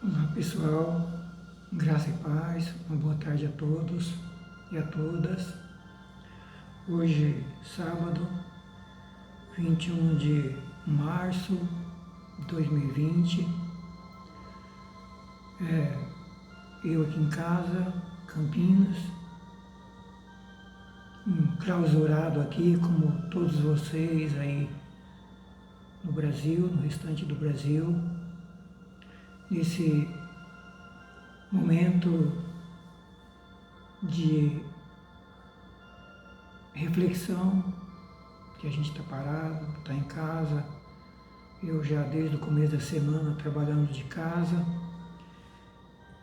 Olá pessoal, graça e paz, uma boa tarde a todos e a todas. Hoje, sábado, 21 de março de 2020, eu aqui em casa, Campinas, enclausurado aqui como todos vocês aí no Brasil, no restante do Brasil, nesse momento de reflexão, que a gente está parado, está em casa. Eu já desde o começo da semana trabalhando de casa,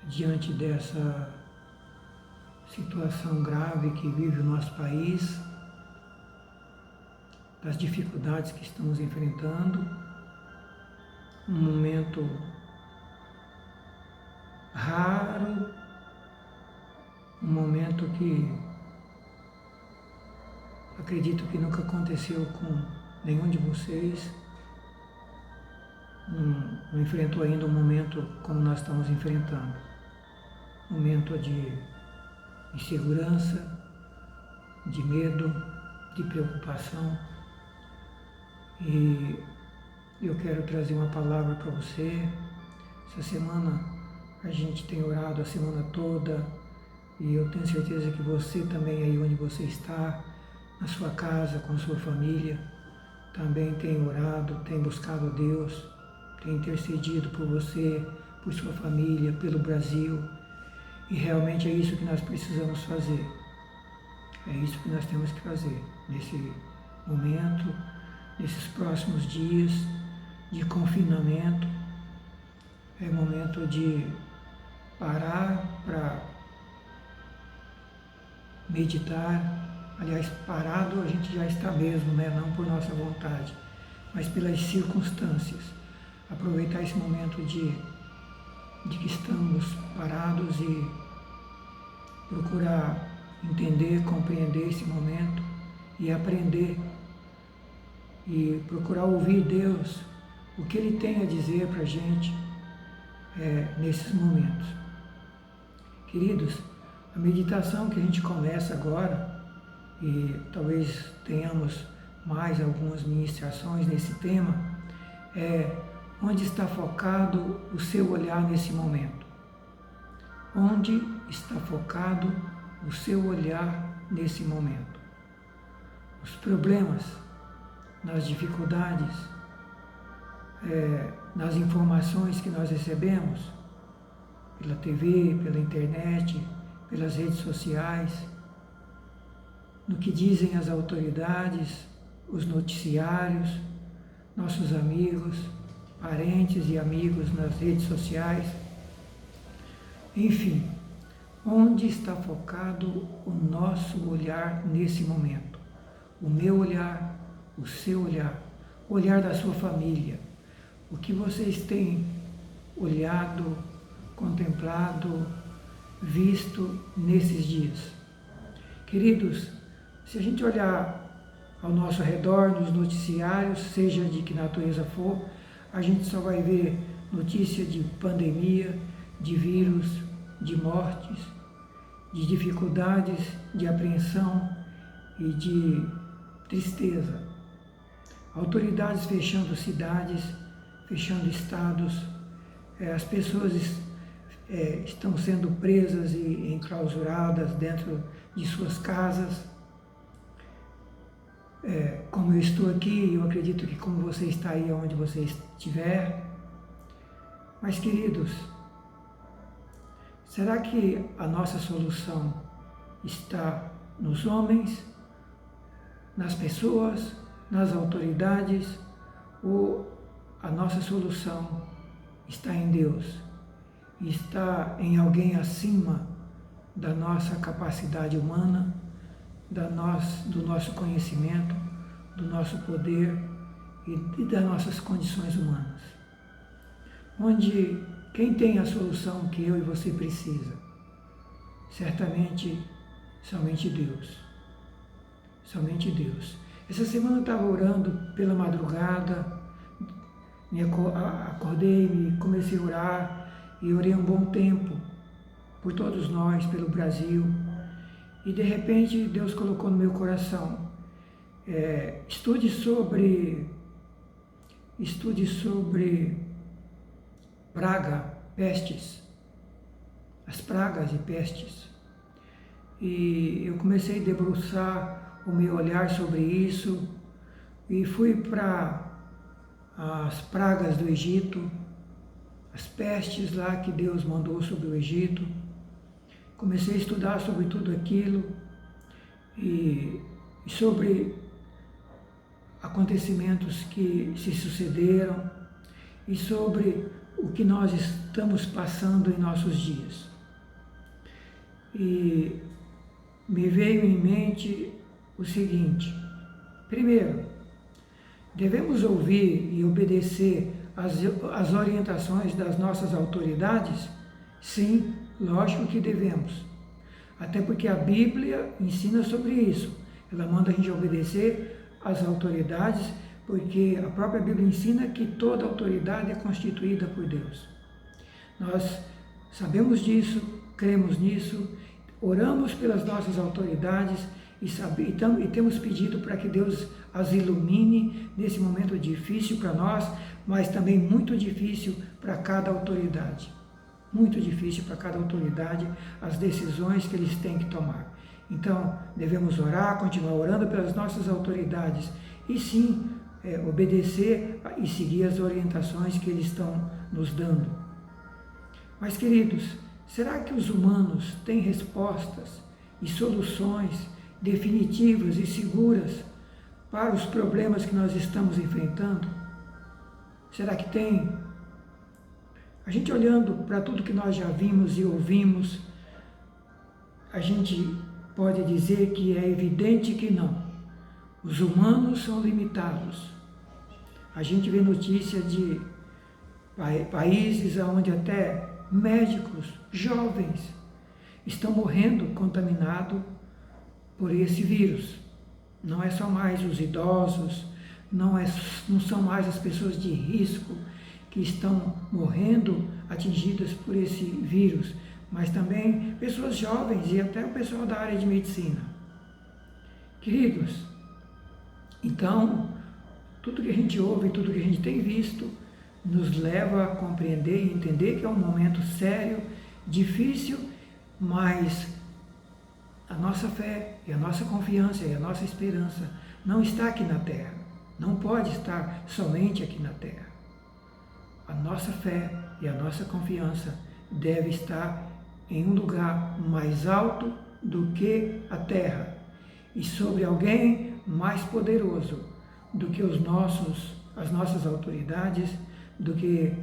diante dessa situação grave que vive o nosso país, das dificuldades que estamos enfrentando, um momento raro, um momento que acredito que nunca aconteceu com nenhum de vocês, não enfrentou ainda um momento como nós estamos enfrentando, momento de insegurança, de medo, de preocupação, e eu quero trazer uma palavra para você. Essa semana a gente tem orado a semana toda e eu tenho certeza que você também aí onde você está, na sua casa, com a sua família, também tem orado, tem buscado a Deus, tem intercedido por você, por sua família, pelo Brasil, e realmente é isso que nós precisamos fazer. É isso que nós temos que fazer nesse momento, nesses próximos dias de confinamento. É momento de parar para meditar. Aliás, parado a gente já está mesmo, né? Não por nossa vontade, mas pelas circunstâncias. Aproveitar esse momento de que estamos parados e procurar entender, compreender esse momento e aprender e procurar ouvir Deus, o que Ele tem a dizer para a gente nesses momentos. Queridos, a meditação que a gente começa agora, e talvez tenhamos mais algumas ministrações nesse tema, é onde está focado o seu olhar nesse momento. Onde está focado o seu olhar nesse momento. Os problemas, nas dificuldades, nas informações que nós recebemos, pela TV, pela internet, pelas redes sociais, no que dizem as autoridades, os noticiários, nossos amigos, parentes e amigos nas redes sociais. Enfim, onde está focado o nosso olhar nesse momento? O meu olhar, o seu olhar, o olhar da sua família. O que vocês têm olhado, contemplado, visto nesses dias? Queridos, se a gente olhar ao nosso redor, nos noticiários, seja de que natureza for, a gente só vai ver notícia de pandemia, de vírus, de mortes, de dificuldades, de apreensão e de tristeza. Autoridades fechando cidades, fechando estados, as pessoas estão sendo presas e enclausuradas dentro de suas casas. Como eu estou aqui, eu acredito que como você está aí onde você estiver. Mas, queridos, será que a nossa solução está nos homens, nas pessoas, nas autoridades, ou a nossa solução está em Deus? Está em alguém acima da nossa capacidade humana, do nosso conhecimento, do nosso poder e das nossas condições humanas? Onde quem tem a solução que eu e você precisa? Certamente, somente Deus. Somente Deus. Essa semana eu estava orando pela madrugada, acordei, comecei a orar e orei um bom tempo por todos nós, pelo Brasil. E de repente Deus colocou no meu coração, estude sobre praga, pestes, as pragas e pestes. E eu comecei a debruçar o meu olhar sobre isso e fui para as pragas do Egito, as pestes lá que Deus mandou sobre o Egito. Comecei a estudar sobre tudo aquilo e sobre acontecimentos que se sucederam e sobre o que nós estamos passando em nossos dias. E me veio em mente o seguinte: primeiro, devemos ouvir e obedecer as orientações das nossas autoridades? Sim, lógico que devemos. Até porque a Bíblia ensina sobre isso. Ela manda a gente obedecer às autoridades, porque a própria Bíblia ensina que toda autoridade é constituída por Deus. Nós sabemos disso, cremos nisso, oramos pelas nossas autoridades e temos pedido para que Deus as ilumine nesse momento difícil para nós, mas também muito difícil para cada autoridade. Muito difícil para cada autoridade as decisões que eles têm que tomar. Então, devemos orar, continuar orando pelas nossas autoridades e sim, obedecer e seguir as orientações que eles estão nos dando. Mas, queridos, será que os humanos têm respostas e soluções definitivas e seguras para os problemas que nós estamos enfrentando? Será que tem? A gente olhando para tudo que nós já vimos e ouvimos, a gente pode dizer que é evidente que não. Os humanos são limitados. A gente vê notícia de países onde até médicos jovens estão morrendo contaminados por esse vírus. Não é só mais os idosos, não são mais as pessoas de risco que estão morrendo atingidas por esse vírus, mas também pessoas jovens e até o pessoal da área de medicina. Queridos, então, tudo que a gente ouve, tudo que a gente tem visto, nos leva a compreender e entender que é um momento sério, difícil, mas a nossa fé e a nossa confiança e a nossa esperança não está aqui na terra, não pode estar somente aqui na terra. A nossa fé e a nossa confiança deve estar em um lugar mais alto do que a terra e sobre alguém mais poderoso do que as nossas autoridades, do que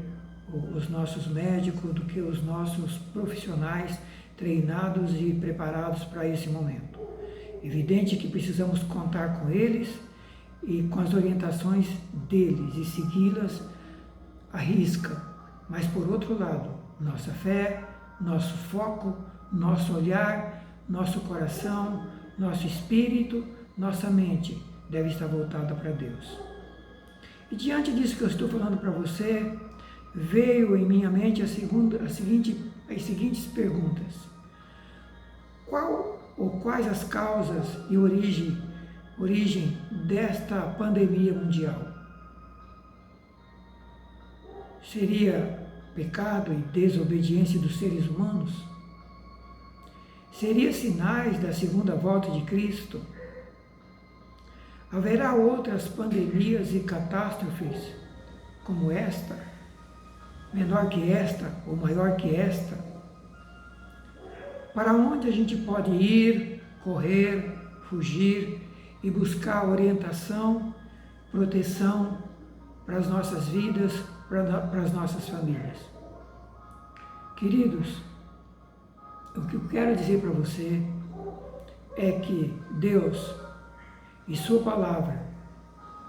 os nossos médicos, do que os nossos profissionais treinados e preparados para esse momento. Evidente que precisamos contar com eles e com as orientações deles e segui-las à risca, mas por outro lado, nossa fé, nosso foco, nosso olhar, nosso coração, nosso espírito, nossa mente deve estar voltada para Deus. E diante disso que eu estou falando para você, veio em minha mente as seguintes perguntas. Quais as causas e origem desta pandemia mundial? Seria pecado e desobediência dos seres humanos? Seria sinais da segunda volta de Cristo? Haverá outras pandemias e catástrofes como esta, menor que esta ou maior que esta? Para onde a gente pode ir, correr, fugir e buscar orientação, proteção para as nossas vidas, para as nossas famílias? Queridos, o que eu quero dizer para você é que Deus e Sua Palavra,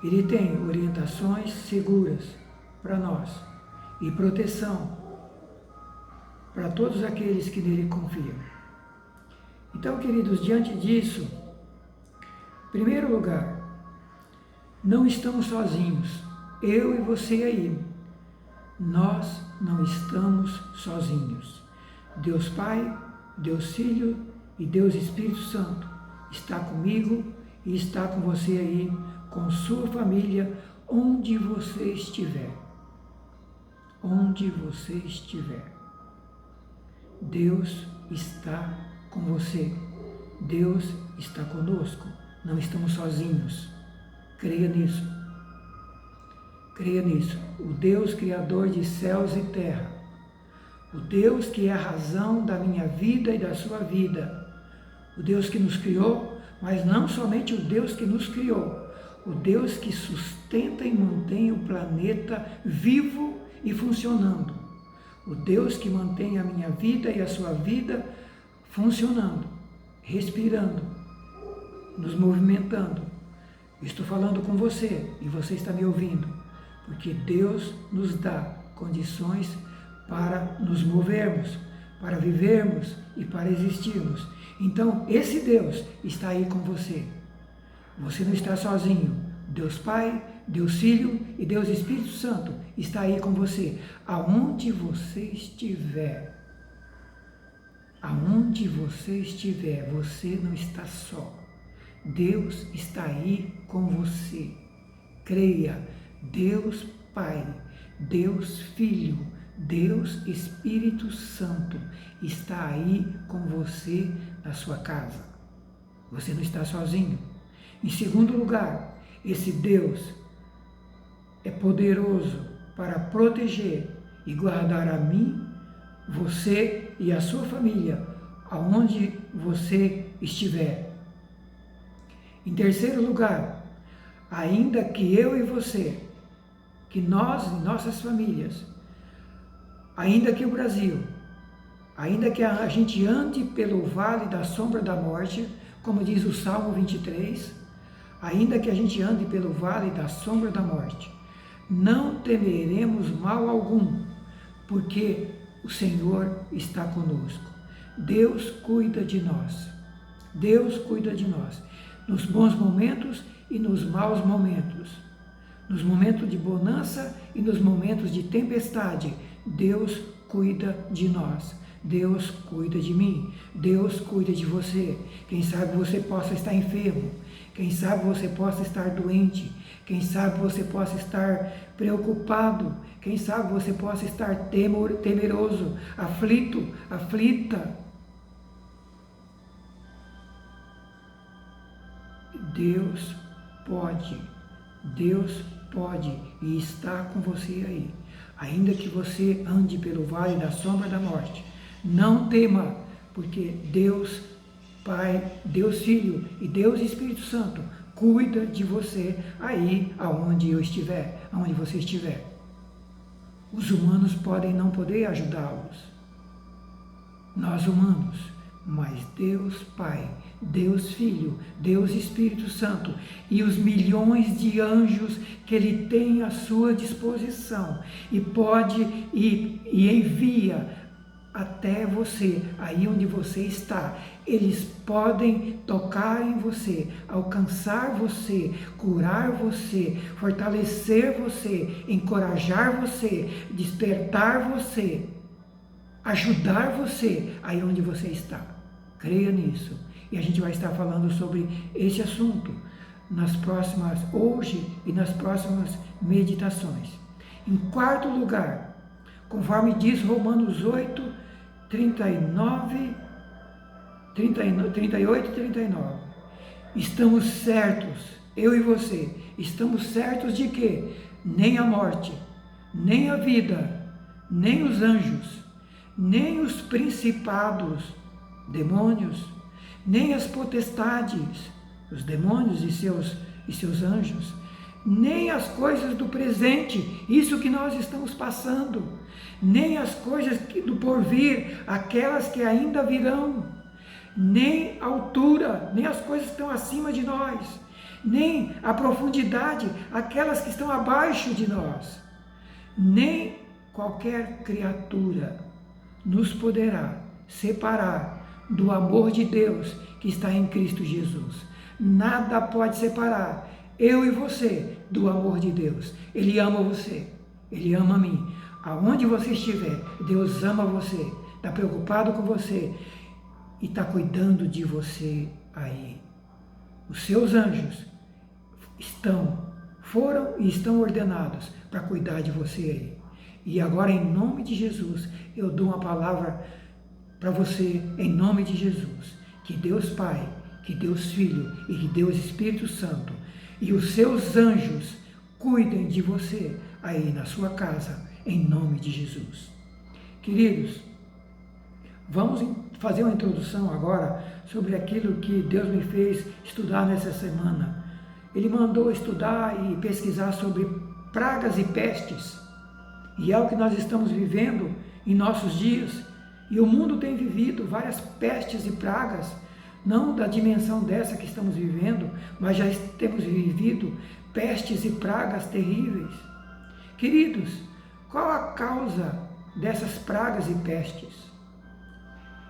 Ele tem orientações seguras para nós e proteção para todos aqueles que nele confiam. Então, queridos, diante disso, em primeiro lugar, não estamos sozinhos, eu e você aí. nós não estamos sozinhos. Deus Pai, Deus Filho e Deus Espírito Santo está comigo e está com você aí, com sua família, onde você estiver. Onde você estiver. Deus está com você. Deus está conosco. Não estamos sozinhos. Creia nisso. Creia nisso. O Deus Criador de céus e terra, o Deus que é a razão da minha vida e da sua vida, o Deus que nos criou, mas não somente o Deus que nos criou, o Deus que sustenta e mantém o planeta vivo e funcionando, o Deus que mantém a minha vida e a sua vida funcionando, respirando, nos movimentando. Estou falando com você e você está me ouvindo, porque Deus nos dá condições para nos movermos, para vivermos e para existirmos. Então, esse Deus está aí com você. Você não está sozinho. Deus Pai, Deus Filho e Deus Espírito Santo está aí com você. Aonde você estiver, aonde você estiver, você não está só. Deus está aí com você. Creia, Deus Pai, Deus Filho, Deus Espírito Santo está aí com você na sua casa. Você não está sozinho. Em segundo lugar, esse Deus é poderoso para proteger e guardar a mim, você e a sua família, aonde você estiver. Em terceiro lugar, ainda que eu e você, que nós e nossas famílias, ainda que o Brasil, ainda que a gente ande pelo vale da sombra da morte, como diz o Salmo 23, ainda que a gente ande pelo vale da sombra da morte, não temeremos mal algum, porque o Senhor está conosco. Deus cuida de nós. Deus cuida de nós, nos bons momentos e nos maus momentos. Nos momentos de bonança e nos momentos de tempestade, Deus cuida de nós. Deus cuida de mim. Deus cuida de você. Quem sabe você possa estar enfermo. Quem sabe você possa estar doente. Quem sabe você possa estar preocupado. Quem sabe você possa estar temeroso, aflito, aflita. Deus pode e está com você aí. Ainda que você ande pelo vale da sombra da morte, não tema, porque Deus Pai, Deus Filho e Deus Espírito Santo cuida de você aí aonde eu estiver, aonde você estiver. Os humanos podem não poder ajudá-los, nós humanos, mas Deus Pai, Deus Filho, Deus Espírito Santo e os milhões de anjos que Ele tem à sua disposição e pode e envia até você, aí onde você está. Eles podem tocar em você, alcançar você, curar você, fortalecer você, encorajar você, despertar você, ajudar você aí onde você está. Creia nisso. E a gente vai estar falando sobre esse assunto hoje e nas próximas meditações. Em quarto lugar, conforme diz Romanos 8, 38 e 39, estamos certos, eu e você, estamos certos de que nem a morte, nem a vida, nem os anjos, nem os principados, demônios, nem as potestades, os demônios e seus anjos, nem as coisas do presente, isso que nós estamos passando, nem as coisas do porvir, aquelas que ainda virão, nem a altura, nem as coisas que estão acima de nós, nem a profundidade, aquelas que estão abaixo de nós, nem qualquer criatura nos poderá separar do amor de Deus que está em Cristo Jesus. Nada pode separar eu e você do amor de Deus. Ele ama você, Ele ama a mim. aonde você estiver, Deus ama você, está preocupado com você e está cuidando de você aí. Os seus anjos foram e estão ordenados para cuidar de você aí. E agora, em nome de Jesus, eu dou uma palavra para você, em nome de Jesus. Que Deus Pai, que Deus Filho e que Deus Espírito Santo e os seus anjos cuidem de você aí na sua casa, em nome de Jesus. Queridos, vamos fazer uma introdução agora sobre aquilo que Deus me fez estudar nessa semana. Ele mandou estudar e pesquisar sobre pragas e pestes. E é o que nós estamos vivendo em nossos dias. E o mundo tem vivido várias pestes e pragas, não da dimensão dessa que estamos vivendo, mas já temos vivido pestes e pragas terríveis. Queridos, qual a causa dessas pragas e pestes?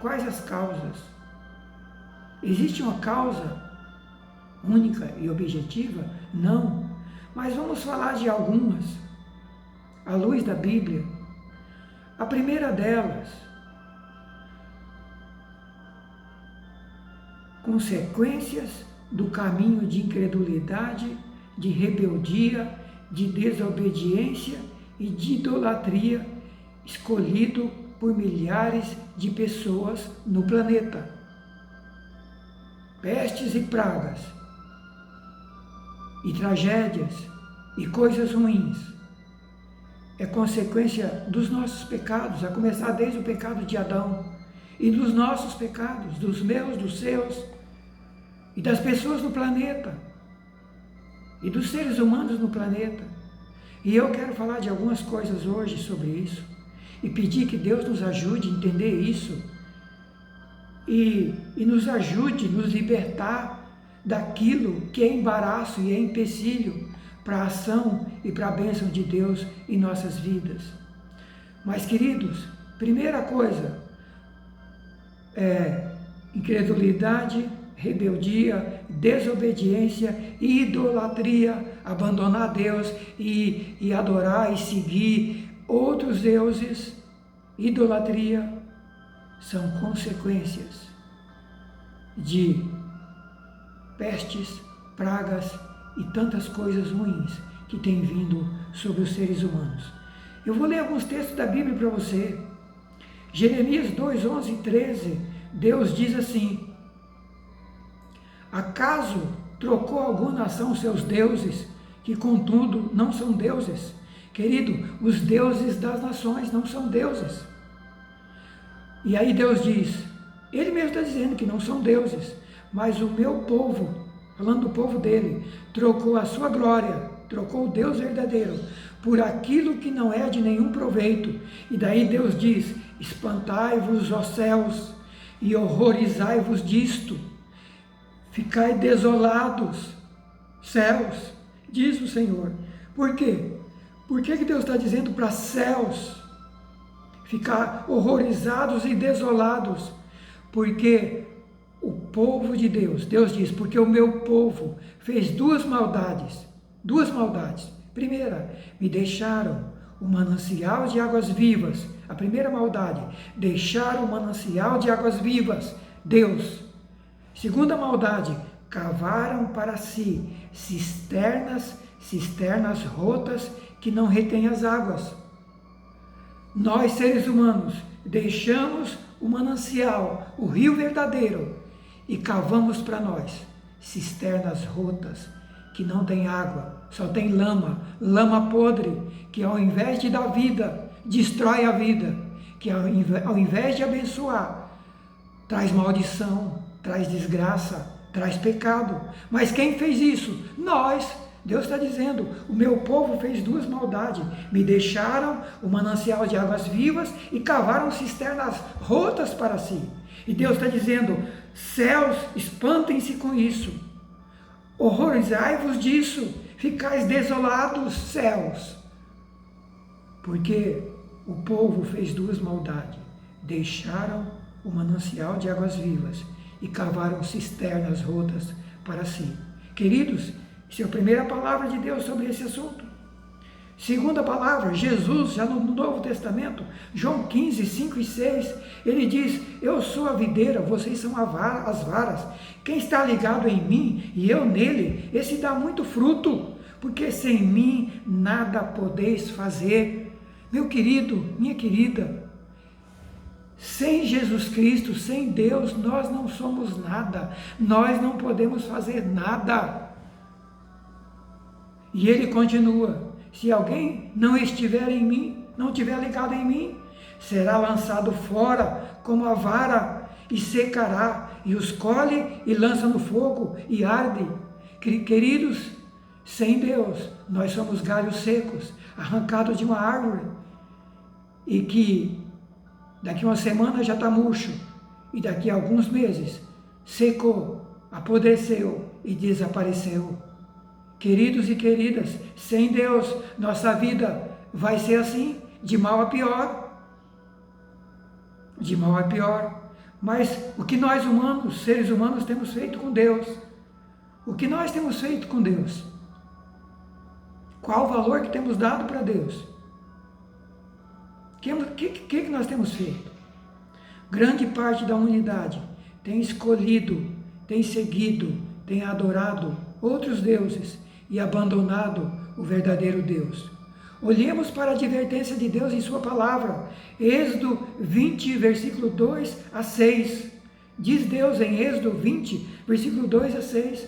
Quais as causas? Existe uma causa única e objetiva? Não. Mas vamos falar de algumas, à luz da Bíblia. A primeira delas, consequências do caminho de incredulidade, de rebeldia, de desobediência e de idolatria escolhido por milhares de pessoas no planeta. Pestes e pragas, e tragédias, e coisas ruins, é consequência dos nossos pecados, a começar desde o pecado de Adão, e dos nossos pecados, dos meus, dos seus, e das pessoas no planeta, e dos seres humanos no planeta. E eu quero falar de algumas coisas hoje sobre isso, e pedir que Deus nos ajude a entender isso, e nos ajude a nos libertar daquilo que é embaraço e é empecilho para a ação e para a bênção de Deus em nossas vidas. Mas, queridos, primeira coisa é incredulidade, rebeldia, desobediência e idolatria, abandonar Deus e adorar e seguir outros deuses. Idolatria são consequências de pestes, pragas e tantas coisas ruins que têm vindo sobre os seres humanos. Eu vou ler alguns textos da Bíblia para você. Jeremias 2, 11 e 13, Deus diz assim: acaso trocou alguma nação seus deuses, que contudo não são deuses? Querido, os deuses das nações não são deuses. E aí Deus diz, ele mesmo está dizendo que não são deuses, mas o meu povo, falando do povo dele, trocou a sua glória, trocou o Deus verdadeiro por aquilo que não é de nenhum proveito. E daí Deus diz, espantai-vos, ó céus, e horrorizai-vos disto, ficai desolados, céus, diz o Senhor. Por quê? Por que Deus está dizendo para céus ficar horrorizados e desolados? Porque o povo de Deus, Deus diz, porque o meu povo fez duas maldades. Primeira, me deixaram o manancial de águas vivas. A primeira maldade, deixaram o manancial de águas vivas, Deus. Segunda maldade, cavaram para si cisternas rotas que não retêm as águas. Nós, seres humanos, deixamos o manancial, o rio verdadeiro, e cavamos para nós cisternas rotas que não tem água, só tem lama podre, que ao invés de dar vida, destrói a vida, que ao invés de abençoar, traz maldição, traz desgraça, traz pecado. Mas quem fez isso? Nós. Deus está dizendo, o meu povo fez duas maldades, me deixaram o manancial de águas vivas e cavaram cisternas rotas para si. E Deus está dizendo, céus, espantem-se com isso, horrorizai-vos disso, ficais desolados, céus, porque o povo fez duas maldades, deixaram o manancial de águas vivas e cavaram cisternas rotas para si. Queridos, essa é a primeira palavra de Deus sobre esse assunto. Segundo a palavra, Jesus, já no Novo Testamento, João 15, 5 e 6, ele diz: eu sou a videira, vocês são as varas. Quem está ligado em mim e eu nele, esse dá muito fruto, porque sem mim nada podeis fazer. Meu querido, minha querida, sem Jesus Cristo, sem Deus, nós não somos nada, nós não podemos fazer nada. E ele continua: se alguém não estiver em mim, não estiver ligado em mim, será lançado fora como a vara e secará, e os colhe e lança no fogo e arde. Queridos, sem Deus, nós somos galhos secos, arrancados de uma árvore, e que daqui uma semana já está murcho, e daqui a alguns meses secou, apodreceu e desapareceu. Queridos e queridas, sem Deus, nossa vida vai ser assim, de mal a pior. De mal a pior. Mas o que nós humanos, seres humanos, temos feito com Deus? O que nós temos feito com Deus? Qual o valor que temos dado para Deus? O que nós temos feito? Grande parte da humanidade tem escolhido, tem seguido, tem adorado outros deuses e abandonado o verdadeiro Deus. Olhemos para a advertência de Deus em sua palavra. Êxodo 20, versículo 2 a 6. Diz Deus em Êxodo 20, versículo 2 a 6.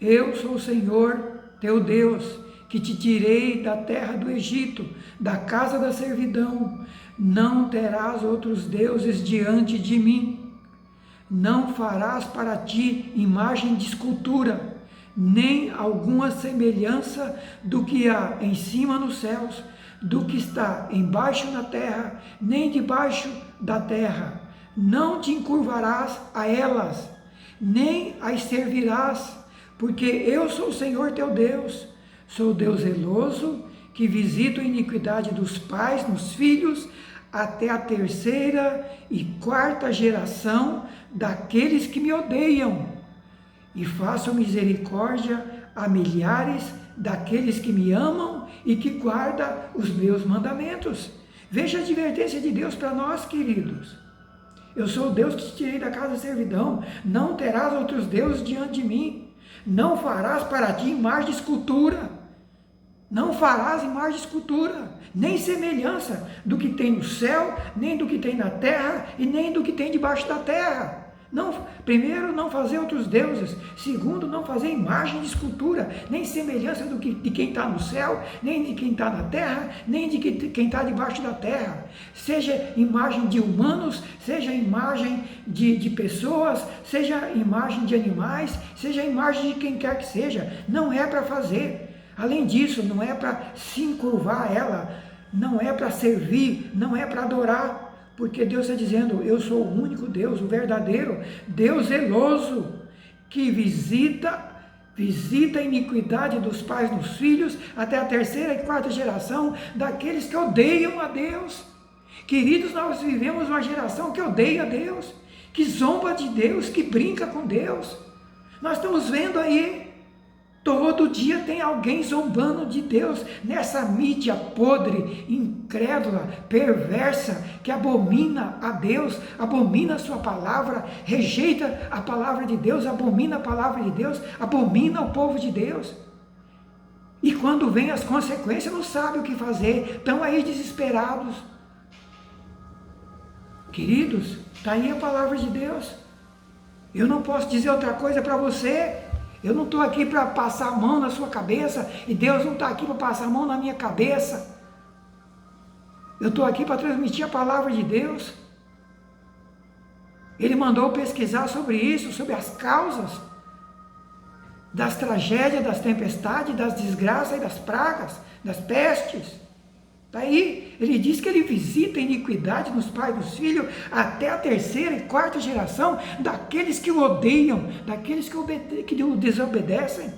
Eu sou o Senhor, teu Deus, que te tirei da terra do Egito, da casa da servidão. Não terás outros deuses diante de mim. Não farás para ti imagem de escultura, nem alguma semelhança do que há em cima nos céus, do que está embaixo na terra, nem debaixo da terra. Não te encurvarás a elas, nem as servirás, porque eu sou o Senhor teu Deus, sou Deus zeloso, que visito a iniquidade dos pais nos filhos, até a terceira e quarta geração daqueles que me odeiam, e faço misericórdia a milhares daqueles que me amam e que guardam os meus mandamentos. Veja a advertência de Deus para nós, queridos. Eu sou o Deus que te tirei da casa da servidão. Não terás outros deuses diante de mim. Não farás para ti imagem de escultura. Não farás imagem de escultura, nem semelhança do que tem no céu, nem do que tem na terra e nem do que tem debaixo da terra. Não, primeiro, não fazer outros deuses. Segundo, não fazer imagem de escultura, nem semelhança de quem está no céu, nem de quem está na terra, nem de quem está debaixo da terra. Seja imagem de humanos, seja imagem de pessoas, seja imagem de animais, seja imagem de quem quer que seja. Não é para fazer. Além disso, não é para se encurvar a ela, não é para servir, não é para adorar. Porque Deus está dizendo: eu sou o único Deus, o verdadeiro, Deus zeloso, que visita a iniquidade dos pais nos filhos, até a terceira e quarta geração daqueles que odeiam a Deus. Queridos, nós vivemos uma geração que odeia a Deus, que zomba de Deus, que brinca com Deus. Nós estamos vendo aí, todo dia tem alguém zombando de Deus, nessa mídia podre, incrédula, perversa, que abomina a Deus, abomina a sua palavra, rejeita a palavra de Deus, abomina a palavra de Deus, abomina o povo de Deus. E quando vem as consequências, não sabe o que fazer, estão aí desesperados. Queridos, está aí a palavra de Deus. Eu não posso dizer outra coisa para você. Eu não estou aqui para passar a mão na sua cabeça, e Deus não está aqui para passar a mão na minha cabeça. Eu estou aqui para transmitir a palavra de Deus. Ele mandou pesquisar sobre isso, sobre as causas das tragédias, das tempestades, das desgraças e das pragas, das pestes. Está aí, ele diz que ele visita a iniquidade nos pais dos filhos até a terceira e quarta geração daqueles que o odeiam, daqueles que o desobedecem.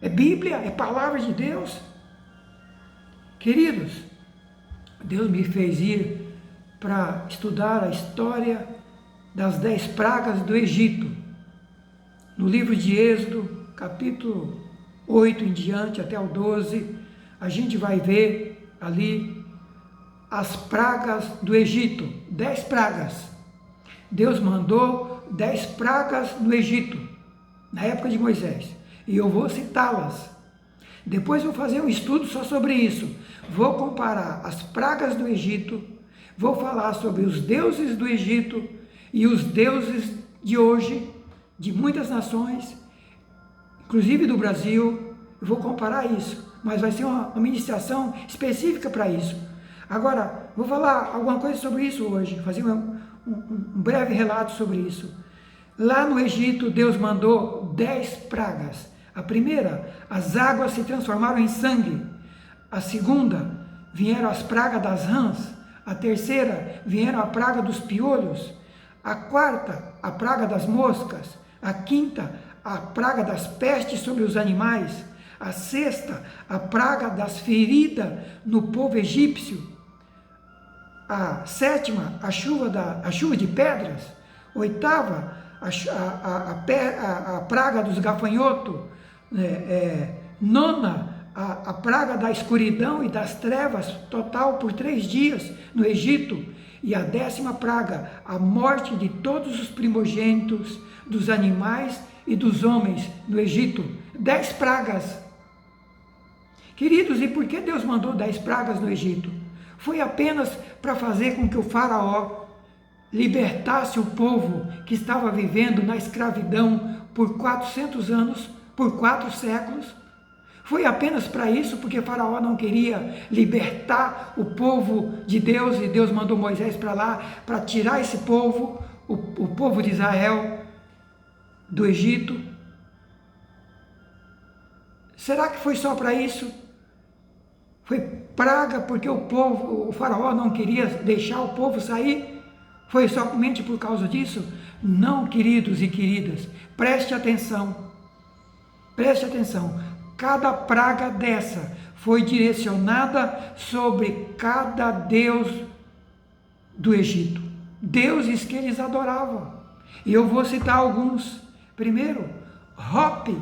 É Bíblia, é palavra de Deus. Queridos, Deus me fez ir para estudar a história das 10 pragas do Egito. No livro de Êxodo, capítulo 8 em diante, até o 12, a gente vai ver ali as pragas do Egito, 10 pragas. Deus mandou 10 pragas no Egito, na época de Moisés, e eu vou citá-las. Depois vou fazer um estudo só sobre isso. Vou comparar as pragas do Egito, vou falar sobre os deuses do Egito e os deuses de hoje, de muitas nações, inclusive do Brasil. Eu vou comparar isso, mas vai ser uma ministração específica para isso. Agora, vou falar alguma coisa sobre isso hoje, fazer um breve relato sobre isso. Lá no Egito, Deus mandou 10 pragas. A primeira, as águas se transformaram em sangue. A segunda, vieram as pragas das rãs. A terceira, vieram a praga dos piolhos. A quarta, a praga das moscas. A quinta, a praga das pestes sobre os animais. A sexta, a praga das feridas no povo egípcio. A sétima, a chuva de pedras. Oitava, a praga dos gafanhotos. Nona, a praga da escuridão e das trevas total por 3 dias no Egito. E a 10ª praga, a morte de todos os primogênitos dos animais e dos homens no Egito. 10 pragas. Queridos, e por que Deus mandou 10 pragas no Egito? Foi apenas para fazer com que o faraó libertasse o povo que estava vivendo na escravidão por 400 anos, por 4 séculos. Foi apenas para isso, porque Faraó não queria libertar o povo de Deus, e Deus mandou Moisés para lá, para tirar esse povo, o povo de Israel, do Egito. Será que foi só para isso? Foi praga porque o Faraó não queria deixar o povo sair? Foi somente por causa disso? Não, queridos e queridas, preste atenção. Preste atenção, cada praga dessa foi direcionada sobre cada deus do Egito, deuses que eles adoravam. E eu vou citar alguns. Primeiro, Hope,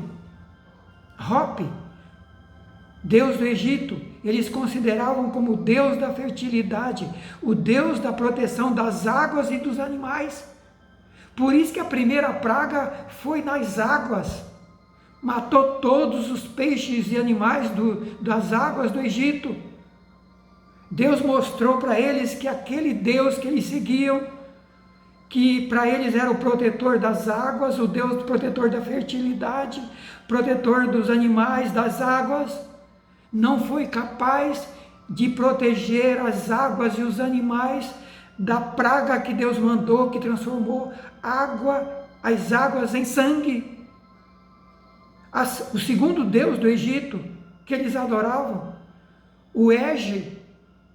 deus do Egito. Eles consideravam como o deus da fertilidade, o deus da proteção das águas e dos animais. Por isso que a primeira praga foi nas águas. Matou todos os peixes e animais das águas do Egito. Deus mostrou para eles que aquele Deus que eles seguiam, que para eles era o protetor das águas, o Deus protetor da fertilidade, protetor dos animais, das águas, não foi capaz de proteger as águas e os animais da praga que Deus mandou, que transformou as águas em sangue. O segundo deus do Egito, que eles adoravam, o Ege,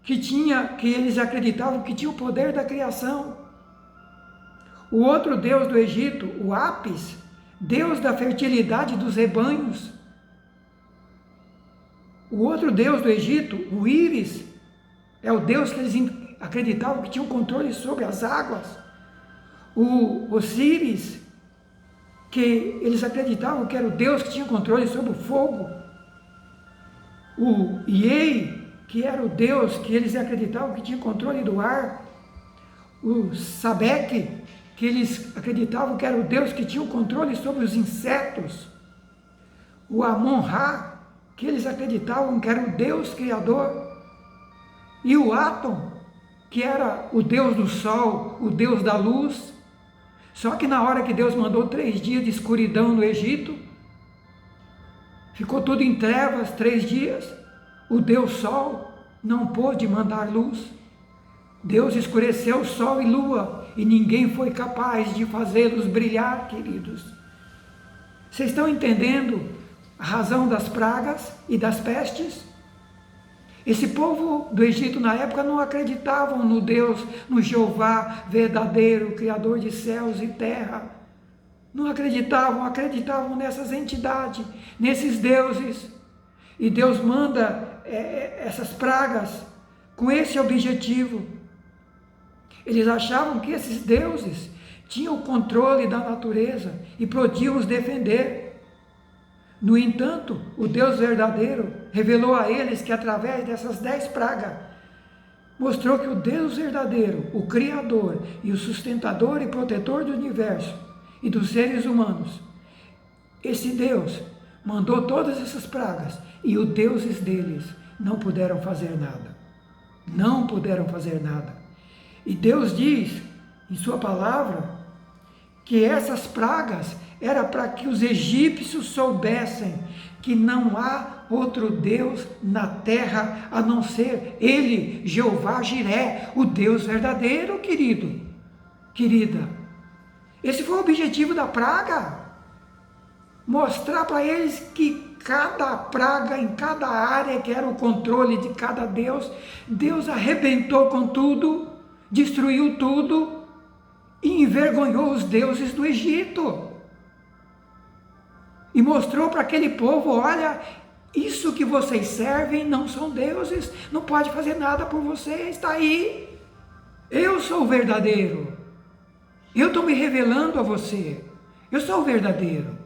que eles acreditavam que tinha o poder da criação. O outro deus do Egito, o Apis, deus da fertilidade dos rebanhos. O outro deus do Egito, o Íris, é o deus que eles acreditavam que tinha o controle sobre as águas. O Osíris, que eles acreditavam que era o Deus que tinha controle sobre o fogo. O Iei, que era o Deus que eles acreditavam que tinha controle do ar. O Sabeque, que eles acreditavam que era o Deus que tinha o controle sobre os insetos. O Amon-Ra, que eles acreditavam que era o Deus criador. E o Atom, que era o Deus do sol, o Deus da luz. Só que na hora que Deus mandou 3 dias de escuridão no Egito, ficou tudo em trevas, 3 dias, o Deus Sol não pôde mandar luz. Deus escureceu sol e lua, e ninguém foi capaz de fazê-los brilhar, queridos. Vocês estão entendendo a razão das pragas e das pestes? Esse povo do Egito na época não acreditavam no Deus, no Jeová verdadeiro, Criador de céus e terra. Não acreditavam nessas entidades, nesses deuses. E Deus manda essas pragas com esse objetivo. Eles achavam que esses deuses tinham o controle da natureza e podiam os defender. No entanto, o Deus verdadeiro revelou a eles que através dessas 10 pragas, mostrou que o Deus verdadeiro, o Criador e o sustentador e protetor do universo e dos seres humanos, esse Deus mandou todas essas pragas e os deuses deles não puderam fazer nada. Não puderam fazer nada. E Deus diz em sua palavra que essas pragas era para que os egípcios soubessem que não há outro Deus na terra a não ser Ele, Jeová Jiré, o Deus verdadeiro, querido, querida. Esse foi o objetivo da praga. Mostrar para eles que cada praga, em cada área que era o controle de cada Deus, Deus arrebentou com tudo, destruiu tudo e envergonhou os deuses do Egito. E mostrou para aquele povo, olha, isso que vocês servem não são deuses, não pode fazer nada por vocês, está aí. Eu sou o verdadeiro. Eu estou me revelando a você. Eu sou o verdadeiro.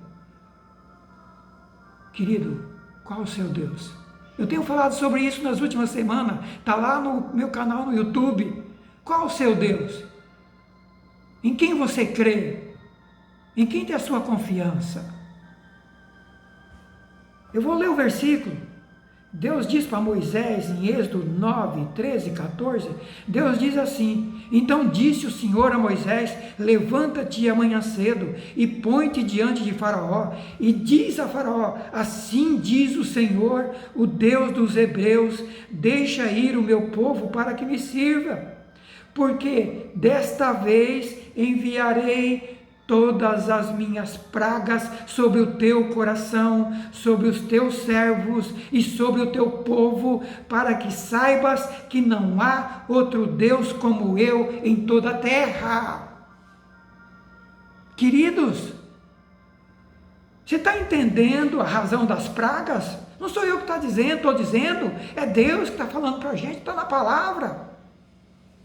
Querido, qual o seu Deus? Eu tenho falado sobre isso nas últimas semanas, está lá no meu canal no YouTube. Qual o seu Deus? Em quem você crê? Em quem tem a sua confiança? Eu vou ler o versículo. Deus diz para Moisés em Êxodo 9, 13 e 14, Deus diz assim: então disse o Senhor a Moisés, levanta-te amanhã cedo e põe-te diante de Faraó e diz a Faraó, assim diz o Senhor, o Deus dos hebreus, deixa ir o meu povo para que me sirva, porque desta vez enviarei todas as minhas pragas sobre o teu coração, sobre os teus servos e sobre o teu povo, para que saibas que não há outro Deus como eu em toda a terra. Queridos, você está entendendo a razão das pragas? Não sou eu que estou dizendo, é Deus que está falando para a gente, está na palavra.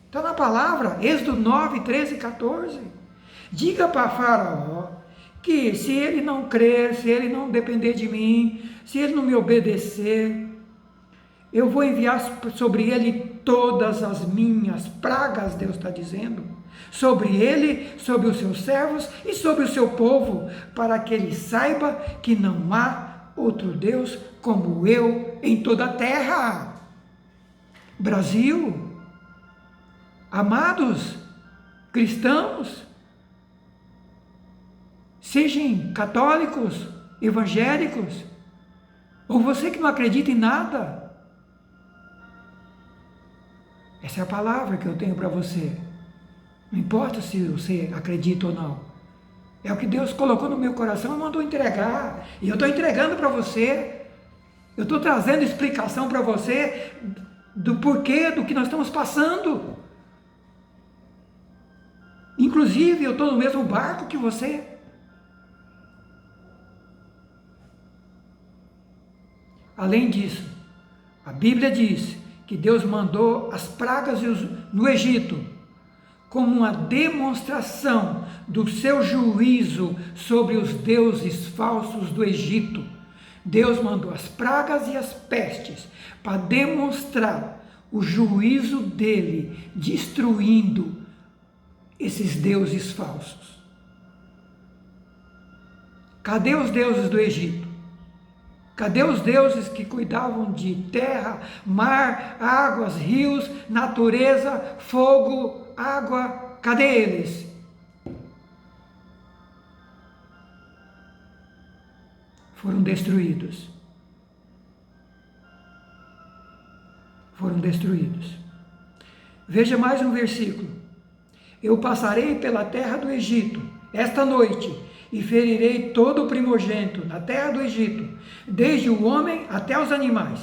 Está na palavra, Êxodo 9, 13 e 14. Diga para Faraó que se ele não crer, se ele não depender de mim, se ele não me obedecer, eu vou enviar sobre ele todas as minhas pragas, Deus está dizendo, sobre ele, sobre os seus servos e sobre o seu povo, para que ele saiba que não há outro Deus como eu em toda a terra. Brasil, amados cristãos, sejam católicos, evangélicos, ou você que não acredita em nada, essa é a palavra que eu tenho para você. Não importa se você acredita ou não, é o que Deus colocou no meu coração e mandou entregar, e eu estou entregando para você. Eu estou trazendo explicação para você do porquê, do que nós estamos passando. Inclusive, eu estou no mesmo barco que você. Além disso, a Bíblia diz que Deus mandou as pragas no Egito como uma demonstração do seu juízo sobre os deuses falsos do Egito. Deus mandou as pragas e as pestes para demonstrar o juízo dele, destruindo esses deuses falsos. Cadê os deuses do Egito? Cadê os deuses que cuidavam de terra, mar, águas, rios, natureza, fogo, água? Cadê eles? Foram destruídos. Foram destruídos. Veja mais um versículo. Eu passarei pela terra do Egito esta noite e ferirei todo o primogênito na terra do Egito, desde o homem até os animais.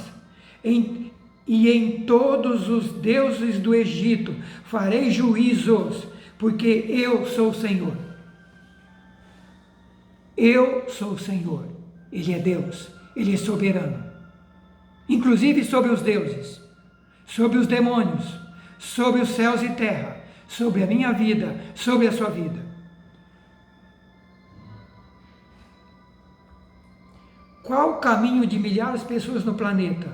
E em todos os deuses do Egito farei juízos, porque eu sou o Senhor. Eu sou o Senhor. Ele é Deus, Ele é soberano. Inclusive sobre os deuses, sobre os demônios, sobre os céus e terra, sobre a minha vida, sobre a sua vida. Qual o caminho de milhares de pessoas no planeta?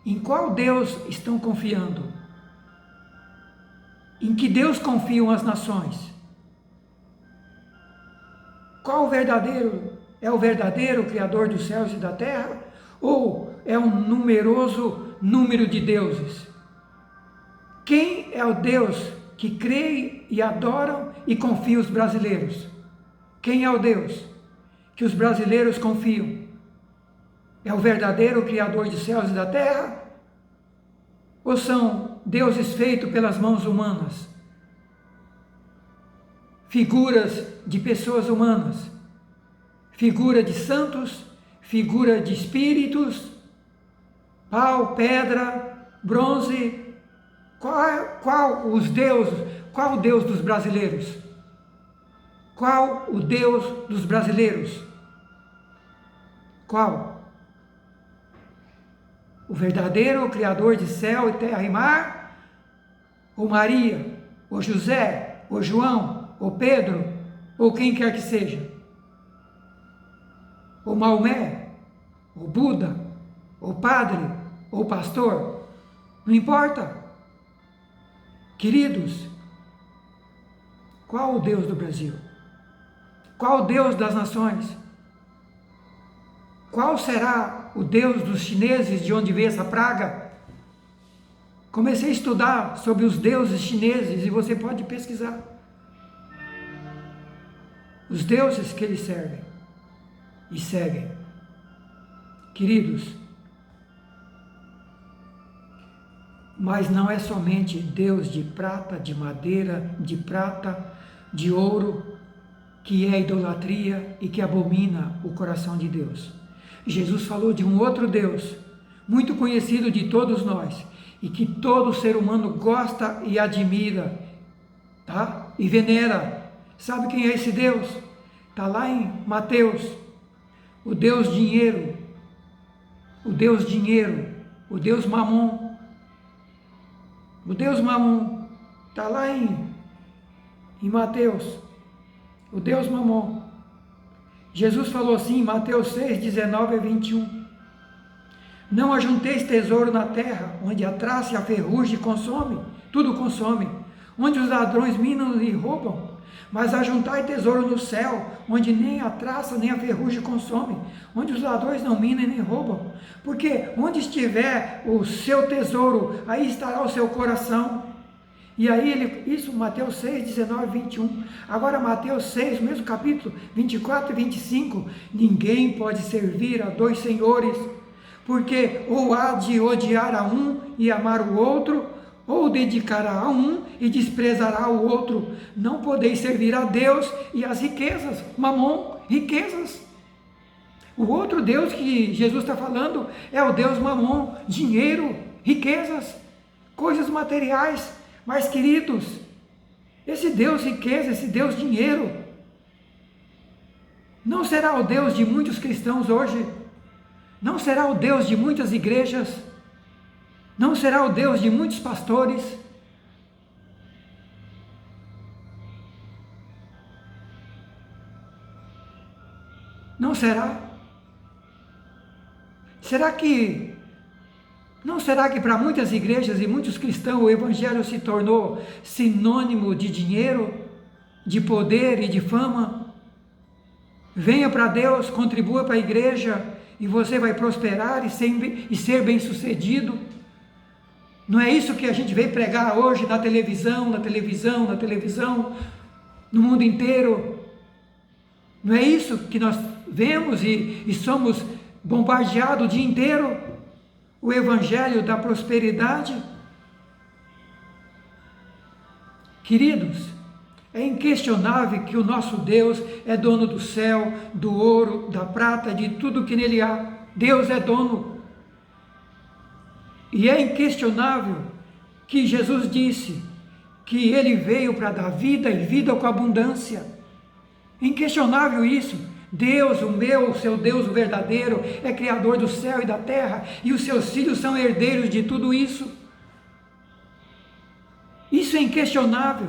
Em qual Deus estão confiando? Em que Deus confiam as nações? Qual é o verdadeiro Criador dos céus e da terra? Ou é um numeroso número de deuses? Quem é o Deus que creem e adoram e confiam os brasileiros? Quem é o Deus que os brasileiros confiam? É o verdadeiro Criador de céus e da terra? Ou são deuses feitos pelas mãos humanas? Figuras de pessoas humanas, figura de santos, figura de espíritos, pau, pedra, bronze. Qual o Deus dos brasileiros? Qual o Deus dos brasileiros? Qual? O verdadeiro Criador de céu e terra e mar? Ou Maria? Ou José? Ou João? Ou Pedro, ou quem quer que seja, ou Maomé, ou Buda, ou padre, ou pastor, não importa. Queridos, qual o Deus do Brasil? Qual o Deus das nações? Qual será o Deus dos chineses, de onde veio essa praga? Comecei a estudar sobre os deuses chineses e você pode pesquisar. Os deuses que eles servem e seguem. Queridos, mas não é somente Deus de prata, de madeira, de prata, de ouro, que é idolatria e que abomina o coração de Deus. Jesus falou de um outro Deus, muito conhecido de todos nós, e que todo ser humano gosta e admira, tá? E venera. Sabe quem é esse Deus? Está lá em Mateus. O Deus dinheiro, o Deus dinheiro, o Deus mamon. O Deus mamon está lá em Mateus. O Deus mamon. Jesus falou assim em Mateus 6, 19 a 21. Não ajunteis tesouro na terra, onde a traça e a ferrugem consome, tudo consome, onde os ladrões minam e roubam, mas ajuntai tesouro no céu, onde nem a traça nem a ferrugem consome, onde os ladrões não minam nem roubam, porque onde estiver o seu tesouro, aí estará o seu coração. E aí, isso Mateus 6, 19 e 21. Agora Mateus 6, mesmo capítulo 24 e 25, ninguém pode servir a dois senhores, porque ou há de odiar a um e amar o outro, ou dedicará a um e desprezará o outro. Não podeis servir a Deus e às riquezas, mamon, riquezas. O outro Deus que Jesus está falando é o Deus mamon, dinheiro, riquezas, coisas materiais. Mas queridos, esse Deus riqueza, esse Deus dinheiro, não será o Deus de muitos cristãos hoje? Não será o Deus de muitas igrejas? Não será o Deus de muitos pastores? Não será? Não será que para muitas igrejas e muitos cristãos o Evangelho se tornou sinônimo de dinheiro, de poder e de fama? Venha para Deus, contribua para a igreja e você vai prosperar e ser bem-sucedido. Não é isso que a gente veio pregar hoje na televisão, no mundo inteiro? Não é isso que nós vemos e somos bombardeados o dia inteiro? O Evangelho da prosperidade? Queridos, é inquestionável que o nosso Deus é dono do céu, do ouro, da prata, de tudo que nele há. Deus é dono. E é inquestionável que Jesus disse que ele veio para dar vida e vida com abundância. É inquestionável isso. Deus, o seu Deus, o verdadeiro, é criador do céu e da terra, e os seus filhos são herdeiros de tudo isso. Isso é inquestionável.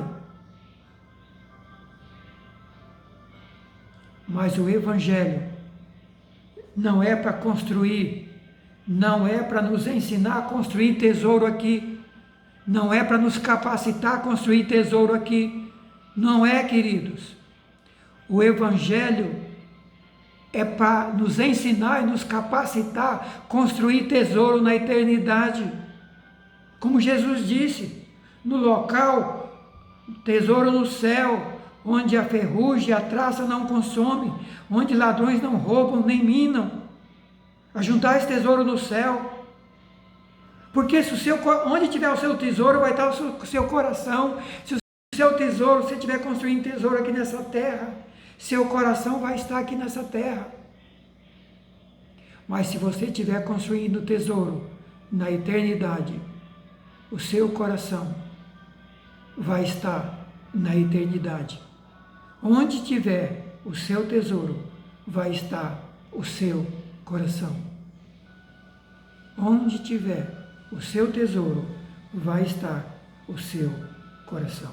Mas o Evangelho não é para construir, não é para nos ensinar a construir tesouro aqui, não é para nos capacitar a construir tesouro aqui, não é, queridos. O Evangelho é para nos ensinar e nos capacitar a construir tesouro na eternidade. Como Jesus disse, no local, tesouro no céu, onde a ferrugem e a traça não consomem, onde ladrões não roubam nem minam. Ajuntar esse tesouro no céu. Porque se onde tiver o seu tesouro, vai estar o seu coração. Se o seu tesouro, você estiver construindo tesouro aqui nessa terra, seu coração vai estar aqui nessa terra. Mas se você estiver construindo tesouro na eternidade, o seu coração vai estar na eternidade. Onde tiver o seu tesouro, vai estar o seu coração. Onde tiver o seu tesouro, vai estar o seu coração.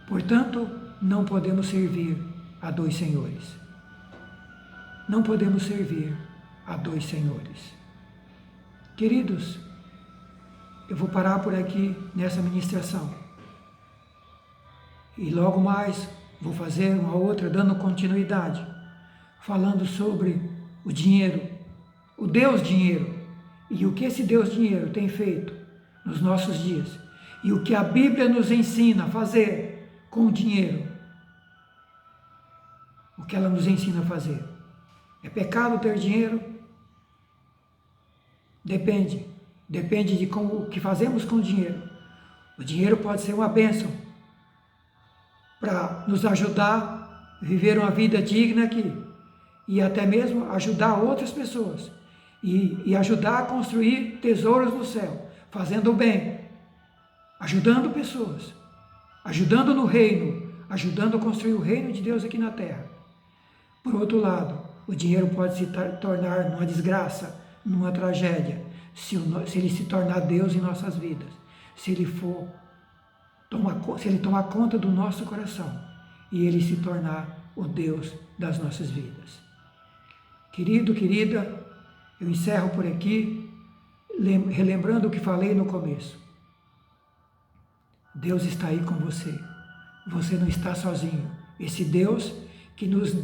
Portanto, não podemos servir a dois senhores. Não podemos servir a dois senhores. Queridos, eu vou parar por aqui nessa ministração. E logo mais vou fazer uma outra dando continuidade, falando sobre o dinheiro, o Deus dinheiro, e o que esse Deus dinheiro tem feito nos nossos dias, e o que a Bíblia nos ensina a fazer com o dinheiro. O que ela nos ensina a fazer. É pecado ter dinheiro? Depende de o que fazemos com o dinheiro. O dinheiro pode ser uma bênção para nos ajudar a viver uma vida digna aqui e até mesmo ajudar outras pessoas e ajudar a construir tesouros no céu, fazendo o bem, ajudando pessoas, ajudando no reino, ajudando a construir o reino de Deus aqui na terra. Por outro lado, o dinheiro pode se tornar numa desgraça, numa tragédia, se ele se tornar Deus em nossas vidas, se ele tomar conta do nosso coração e ele se tornar o Deus das nossas vidas. Querido, querida, eu encerro por aqui, relembrando o que falei no começo. Deus está aí com você. Você não está sozinho. Esse Deus que nos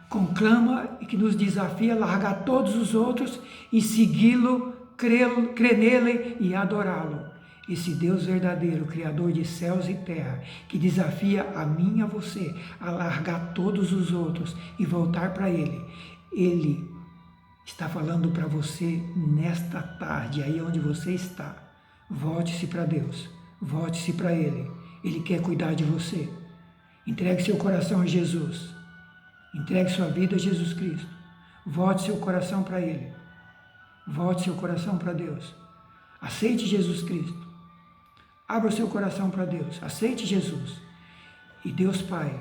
conclama e que nos desafia a largar todos os outros e segui-lo, crer nele e adorá-lo. Esse Deus verdadeiro, Criador de céus e terra, que desafia a mim e a você a largar todos os outros e voltar para Ele. Ele está falando para você nesta tarde, aí onde você está. Volte-se para Deus, volte-se para Ele. Ele quer cuidar de você. Entregue seu coração a Jesus. Entregue sua vida a Jesus Cristo. Volte seu coração para Ele. Volte seu coração para Deus. Aceite Jesus Cristo. Abra o seu coração para Deus. Aceite Jesus. E Deus Pai,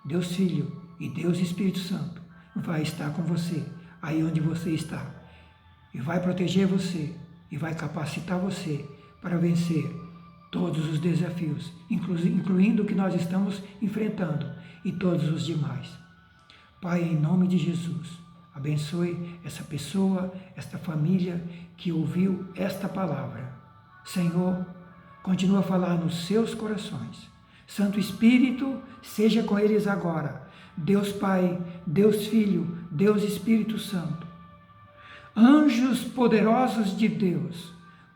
Deus Filho e Deus Espírito Santo vai estar com você, aí onde você está. E vai proteger você. E vai capacitar você para vencer todos os desafios, incluindo o que nós estamos enfrentando e todos os demais. Pai, em nome de Jesus, abençoe essa pessoa, esta família que ouviu esta palavra. Senhor, continua a falar nos seus corações. Santo Espírito, seja com eles agora. Deus Pai, Deus Filho, Deus Espírito Santo. Anjos poderosos de Deus,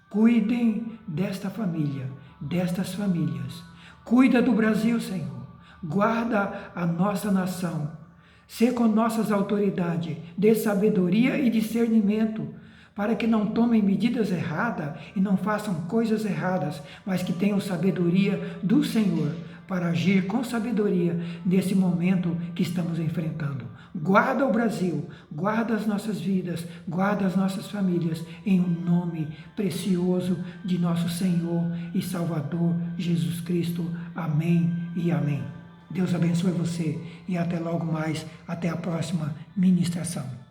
cuidem desta família, destas famílias. Cuida do Brasil, Senhor. Guarda a nossa nação. Sê com nossas autoridades, dê sabedoria e discernimento, para que não tomem medidas erradas e não façam coisas erradas, mas que tenham sabedoria do Senhor, para agir com sabedoria nesse momento que estamos enfrentando. Guarda o Brasil, guarda as nossas vidas, guarda as nossas famílias, em um nome precioso de nosso Senhor e Salvador Jesus Cristo. Amém e amém. Deus abençoe você e até logo mais, até a próxima ministração.